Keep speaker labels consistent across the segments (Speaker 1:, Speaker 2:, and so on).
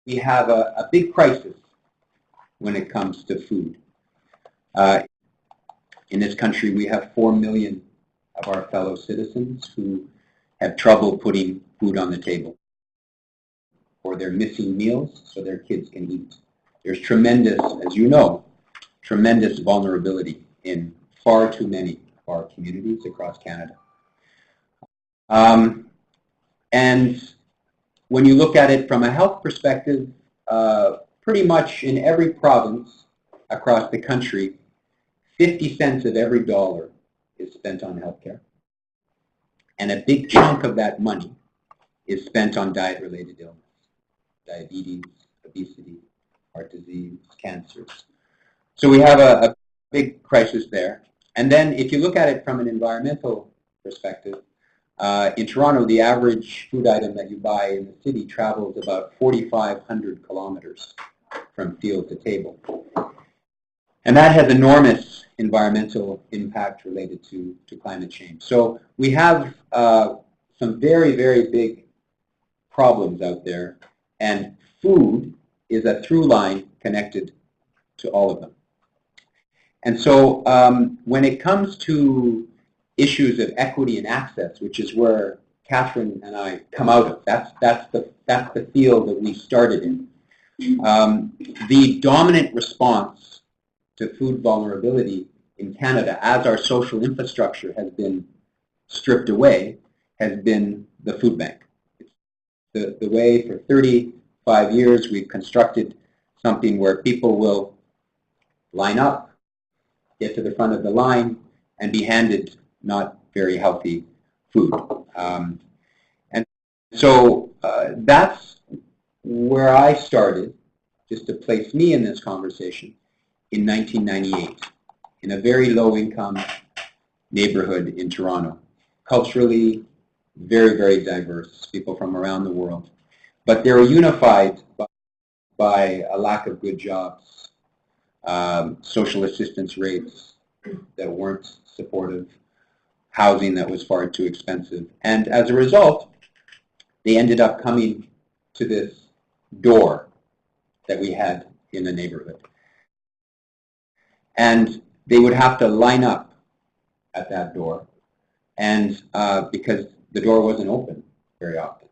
Speaker 1: we have a big crisis when it comes to food. In this country, we have 4 million of our fellow citizens who have trouble putting food on the table, or they're missing meals so their kids can eat. There's tremendous, as you know, tremendous vulnerability in far too many of our communities across Canada. And when you look at it from a health perspective, pretty much in every province across the country, 50 cents of every dollar is spent on healthcare. And a big chunk of that money is spent on diet-related illness, diabetes, obesity, heart disease, cancers. So we have a big crisis there. And then if you look at it from an environmental perspective, in Toronto, the average food item that you buy in the city travels about 4,500 kilometers from field to table. And that has enormous environmental impact related to climate change. So we have some very, very big problems out there, and food is a through line connected to all of them. And so when it comes to issues of equity and access, which is where Catherine and I come out of, that's the field that we started in. The dominant response to food vulnerability in Canada, as our social infrastructure has been stripped away, has been the food bank. The way for 35 years we've constructed something where people will line up, get to the front of the line, and be handed not very healthy food. And so that's where I started, just to place me in this conversation, in 1998, in a very low-income neighborhood in Toronto. Culturally, very, very diverse, people from around the world. But they were unified by a lack of good jobs, social assistance rates that weren't supportive, housing that was far too expensive. And as a result, they ended up coming to this door that we had in the neighborhood. And they would have to line up at that door, and because the door wasn't open very often.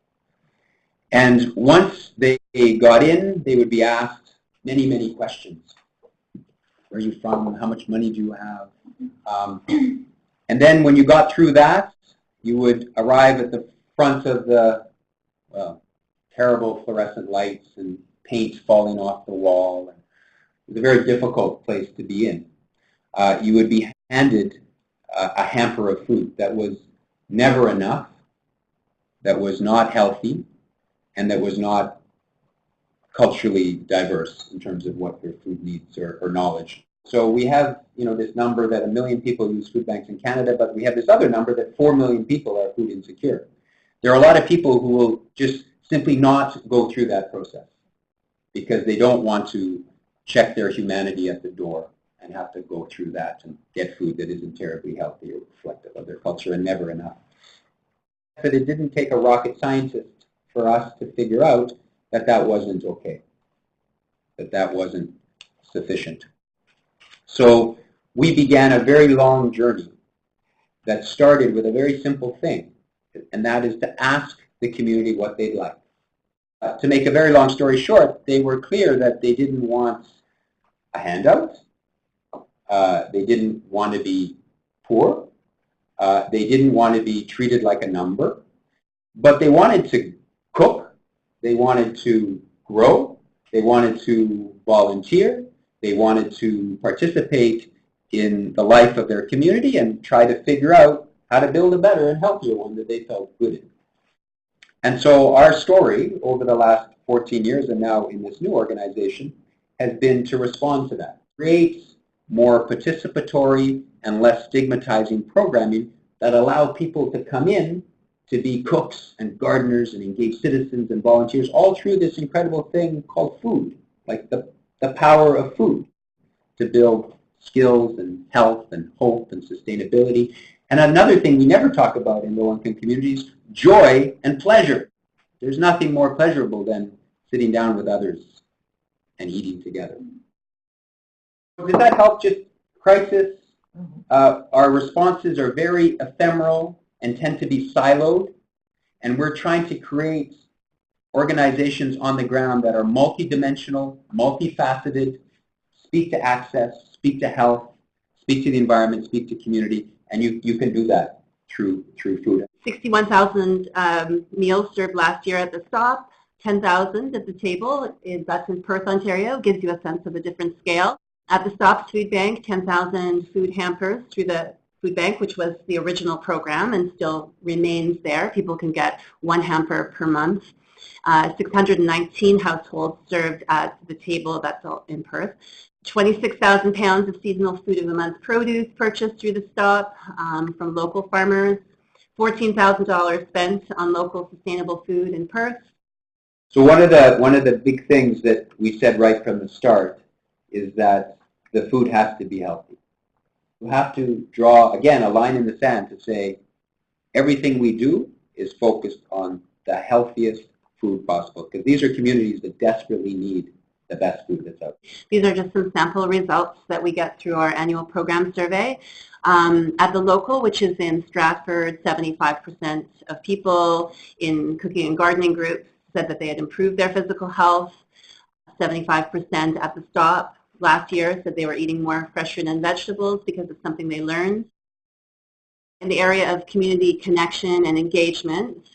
Speaker 1: And once they got in, they would be asked many, many questions. Where are you from? How much money do you have? And then when you got through that, you would arrive at the front of the terrible fluorescent lights and paint falling off the wall. It was a very difficult place to be in. You would be handed a hamper of food that was never enough, that was not healthy, and that was not culturally diverse in terms of what your food needs or knowledge. So we have, this number that 1 million people use food banks in Canada, but we have this other number that 4 million people are food insecure. There are a lot of people who will just simply not go through that process because they don't want to check their humanity at the door and have to go through that and get food that isn't terribly healthy or reflective of their culture and never enough. But it didn't take a rocket scientist for us to figure out that that wasn't okay, that that wasn't sufficient. So we began a very long journey that started with a very simple thing, and that is to ask the community what they'd like. To make a very long story short, they were clear that they didn't want a handout, they didn't want to be poor, they didn't want to be treated like a number, but they wanted to cook, they wanted to grow, they wanted to volunteer, they wanted to participate in the life of their community and try to figure out how to build a better and healthier one that they felt good in. And so our story over the last 14 years and now in this new organization has been to respond to that. Create more participatory and less stigmatizing programming that allow people to come in to be cooks and gardeners and engaged citizens and volunteers all through this incredible thing called food, like the power of food to build skills and health and hope and sustainability. And another thing we never talk about in low-income communities, joy and pleasure. There's nothing more pleasurable than sitting down with others and eating together. Does that help? Just crisis. Our responses are very ephemeral and tend to be siloed, and we're trying to create organizations on the ground that are multidimensional, multifaceted, speak to access, speak to health, speak to the environment, speak to community, and you can do that through food.
Speaker 2: 61,000 meals served last year at the stop, 10,000 at the table. That's in Perth, Ontario. Gives you a sense of a different scale. At the Stop's Food Bank, 10,000 food hampers through the food bank, which was the original program and still remains there. People can get one hamper per month. 619 households served at the table. That's all in Perth. 26,000 pounds of seasonal food of the month produce purchased through the stop from local farmers. $14,000 spent on local sustainable food in Perth.
Speaker 1: So one of the big things that we said right from the start is that the food has to be healthy. You have to draw, again, a line in the sand to say everything we do is focused on the healthiest food possible, because these are communities that desperately need the best food that's out there.
Speaker 2: These are just some sample results that we get through our annual program survey. At the local, which is in Stratford, 75% of people in cooking and gardening groups said that they had improved their physical health. 75% at the stop last year said they were eating more fresh fruit and vegetables because it's something they learned. In the area of community connection and engagement,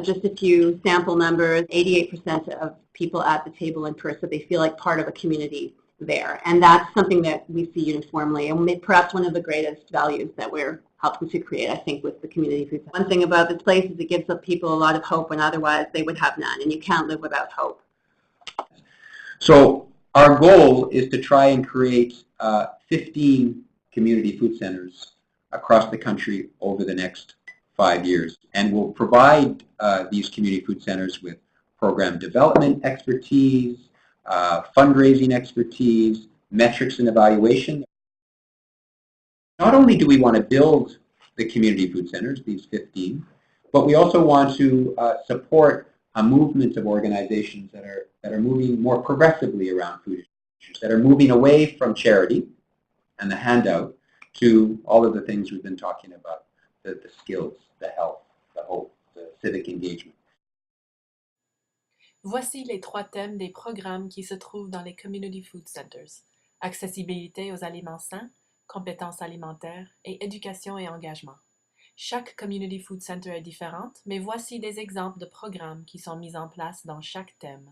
Speaker 2: just a few sample numbers, 88% of people at the table in Perth said they feel like part of a community there. And that's something that we see uniformly, and perhaps one of the greatest values that we're helping to create, I think, with the community food. One thing about this place is it gives people a lot of hope when otherwise they would have none, and you can't live without hope.
Speaker 1: So our goal is to try and create 15 community food centers across the country over the next 5 years, and we'll provide these community food centers with program development expertise, fundraising expertise, metrics and evaluation. Not only do we want to build the community food centers, these 15, but we also want to support a movement of organizations that are moving more progressively around food issues, that are moving away from charity and the handout to all of the things we've been talking about, the skills, the health, the hope, the civic engagement.
Speaker 3: Voici les 3 thèmes des programmes qui se trouvent dans les Community Food Centers. Accessibilité aux aliments sains, compétences alimentaires et éducation et engagement. Chaque Community Food Center est différente, mais voici des exemples de programmes qui sont mis en place dans chaque thème.